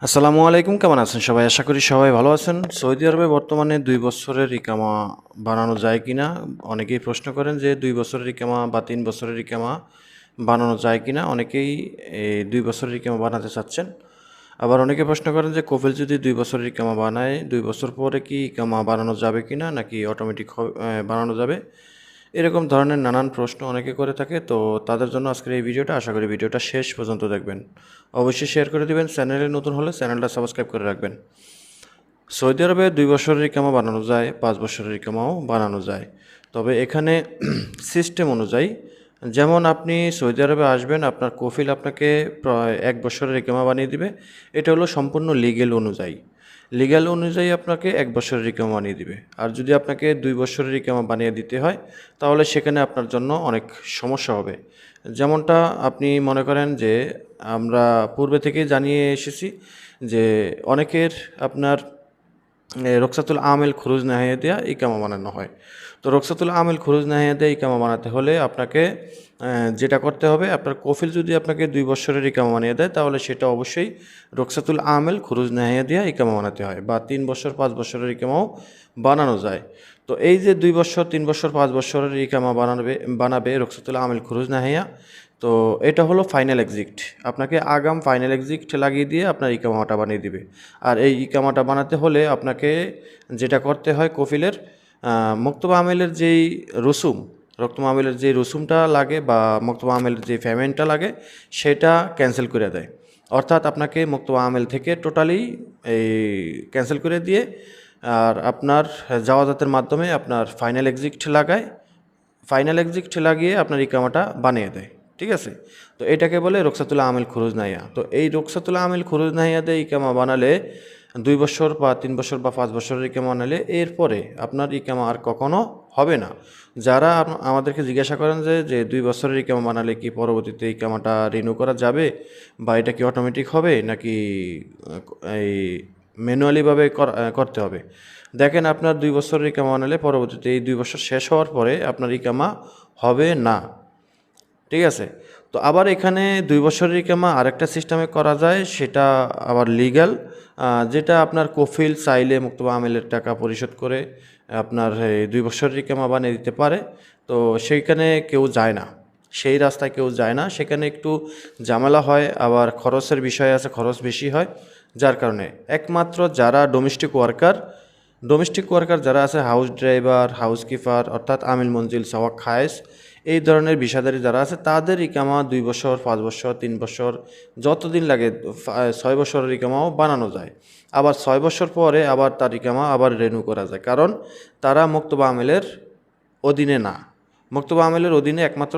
আসসালামু আলাইকুম, কেমন আছেন সবাই? আশা করি সবাই ভালো আছেন। সৌদি আরবে বর্তমানে ২ বছরের ইকামা বানানো যায় কিনা অনেকেই প্রশ্ন করেন যে ২ বছরের ইকামা বা ৩ বছরের ইকামা বানানো যায় কিনা। অনেকেই ২ বছরের ইকামা বানাতে চাচ্ছেন। আবার অনেকে প্রশ্ন করেন যে কফিল যদি ২ বছরের ইকামা বানায় ২ বছর পরে কি ইকামা বানানো যাবে কিনা নাকি অটোমেটিক বানানো যাবে। এরকম ধরনের নানান প্রশ্ন অনেকে করে থাকে, তো তাদের জন্য আজকের এই ভিডিওটা। আশা করি ভিডিওটা শেষ পর্যন্ত দেখবেন। অবশ্যই শেয়ার করে দিবেন, চ্যানেলে নতুন হলে চ্যানেলটা সাবস্ক্রাইব করে রাখবেন। সৌদি আরবে ২ বছরের ইকামা বানানো যায়, ৫ বছরের ইকামাও বানানো যায়। তবে এখানে সিস্টেম অনুযায়ী, যেমন আপনি সৌদি আরবে আসবেন, আপনার কফিল আপনাকে প্রায় ১ বছরের ইকামা বানিয়ে দিবে। এটা হলো সম্পূর্ণ লিগ্যাল অনুযায়ী আপনাকে ১ বছরের ইকামা বানিয়ে দিবে। আর যদি আপনাকে ২ বছরের ইকামা বানিয়ে দিতে হয় তাহলে সেখানে আপনার জন্য অনেক সমস্যা হবে। যেমনটা আপনি মনে করেন যে আমরা পূর্বে থেকেই জানিয়ে এসেছি যে অনেকের আপনার রোকসাতুল আমেল খুরুজ নাহিয়া দেয়া ইকামা বানানো হয়। তো রোকসাতুল আমেল খুরুজ নাহিয়া দেয়া ইকামা বানাতে হলে আপনাকে যেটা করতে হবে, আপনার কফিল যদি আপনাকে ২ বছরের ইকামা বানিয়ে দেয় তাহলে সেটা অবশ্যই রোকসাতুল আমেল খুরুজ নাহিয়া দেয়া ইকামা বানাতে হয়, বা ৩ বছর ৫ বছরের ইকামাও বানানো যায়। তো এই যে ২ বছর ৩ বছর ৫ বছরের ইকামা বানাবে রোকসাতুল আমেল খুরুজ নাহিয়া, তো এটা হলো ফাইনাল এক্সিট। আপনাকে আগাম ফাইনাল এক্সিট লাগিয়ে দিয়ে আপনার ইকামাটা বানিয়ে দিবে। আর এই ইকামাটা বানাতে হলে আপনাকে যেটা করতে হয়, কফিলের মক্তবা আমেলের যেই রসুম রক্তম আমেলের যে রসুমটা লাগে বা মক্তবা আমেলের যে পেমেন্টটা লাগে সেটা ক্যান্সেল করে দেয়। অর্থাৎ আপনাকে মক্তবা আমেল থেকে টোটালি এই ক্যান্সেল করে দিয়ে আর আপনার জাওয়াজাতের মাধ্যমে আপনার ফাইনাল এক্সিট লাগিয়ে আপনার ইকামাটা বানিয়ে দেয়। ঠিক আছে? তো এটাকে বলে রোকসাতুল আমেল খুরুজ নাহিয়া। তো এই রোকসাতুল আমেল খুরুজ নাহিয়া দিয়ে ইকামা বানালে ২ বছর বা ৩ বছর বা ৫ বছরের ইকামা বানালে এরপরে আপনার ইকামা আর কখনো হবে না। যারা আমাদেরকে জিজ্ঞাসা করেন যে ২ বছরের ইকামা বানালে কি পরবর্তীতে ইকামাটা রিনিউ করা যাবে, বা এটা কি অটোমেটিক হবে নাকি এই ম্যানুয়ালিভাবে করতে হবে। দেখেন, আপনার ২ বছরের ইকামা বানালে পরবর্তীতে এই ২ বছর শেষ হওয়ার পরে আপনার ইকামা হবে না। ঠিক আছে? তো আবার এখানে ২ বছরের ইকামা আরেকটা সিস্টেমে করা যায়, সেটা আবার লিগ্যাল, যেটা আপনার কফিল চাইলে মুক্তবা আমেলের টাকা পরিশোধ করে আপনার এই ২ বছরের ইকামা বানিয়ে দিতে পারে। তো সেইখানে কেউ যায় না, সেই রাস্তায় কেউ যায় না, সেখানে একটু ঝামেলা হয়, আবার খরচের বিষয় আছে, খরচ বেশি হয়। যার কারণে একমাত্র যারা ডোমেস্টিক ওয়ার্কার যারা আছে, হাউস ড্রাইভার, হাউসকিপার, অর্থাৎ আমিল মঞ্জিল, সাওয়াক খায়েস, এই ধরনের পেশাদারি যারা আছে তাদের ইকামা ২ বছর ৫ বছর ৩ বছর যতদিন লাগে ৬ বছরের ইকামাও বানানো যায়। আবার ৬ বছর পরে আবার তার ইকামা আবার রিনিউ করা যায়, কারণ তারা মুক্তবা আমেলের অধীনে না। মুক্তবা আমেলের অধীনে একমাত্র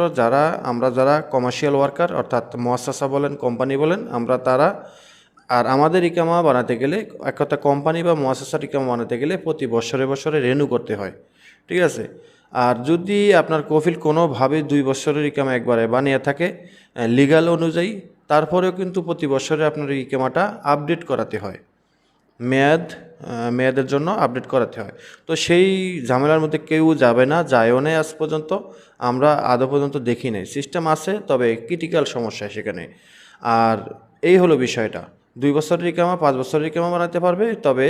আমরা যারা কমার্শিয়াল ওয়ার্কার, অর্থাৎ মুআসসাসা বলেন, কোম্পানি বলেন, আমরা তারা। আর আমাদের ইকামা বানাতে গেলে, এক কথা কোম্পানি বা মুআসসাসার ইকামা বানাতে গেলে প্রতি বছরে রিনিউ করতে হয়। ঠিক আছে? আর যদি আপনার কফিল কোনোভাবে ২ বছরের ইকামা একবারে বানিয়ে থাকে লিগ্যাল অনুযায়ী, তারপরেও কিন্তু প্রতি বছরে আপনার ইকামাটা আপডেট করাতে হয়, মেয়াদের জন্য আপডেট করাতে হয়। তো সেই ঝামেলার মধ্যে কেউ যাবে না, যায়ও নাই আজ পর্যন্ত, আমরা আদৌ পর্যন্ত দেখি নাই। সিস্টেম আছে, তবে ক্রিটিক্যাল সমস্যা সেখানে। আর এই হলো বিষয়টা। ২ বছরের ইকামা ৫ বছরের ইকামা বানাতে পারবে, তবে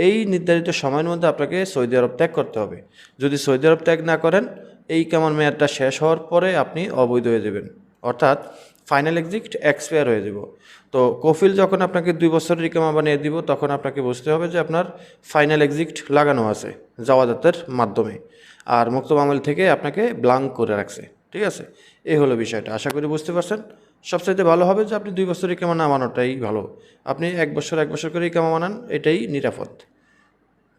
এই নির্ধারিত সময়ের মধ্যে আপনাকে সৌদি আরব ত্যাগ করতে হবে। যদি সৌদি আরব ত্যাগ না করেন, এই ইকামার মেয়াদটা শেষ হওয়ার পরে আপনি অবৈধ হয়ে যাবেন, অর্থাৎ ফাইনাল এক্সিট এক্সপায়ার হয়ে যাব। তো কফিল যখন আপনাকে ২ বছরের ইকামা বানিয়ে দিব, তখন আপনাকে বুঝতে হবে যে আপনার ফাইনাল এক্সিট লাগানো আছে জাওয়াজাতের মাধ্যমে, আর মুক্তবা আমেল থেকে আপনাকে ব্লাঙ্ক করে রাখছে। ঠিক আছে? এই হলো বিষয়টা। আশা করি বুঝতে পারছেন। সবচাইতে ভালো হবে যে আপনি ২ বছরের ইকামা না বানানোটাই ভালো। আপনি ১ বছর করে ইকামা বানান, এটাই নিরাপদ।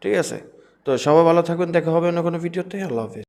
ঠিক আছে? তো সবাই ভালো থাকবেন, দেখা হবে অন্য কোনো ভিডিওতে। আল্লাহ হাফেজ।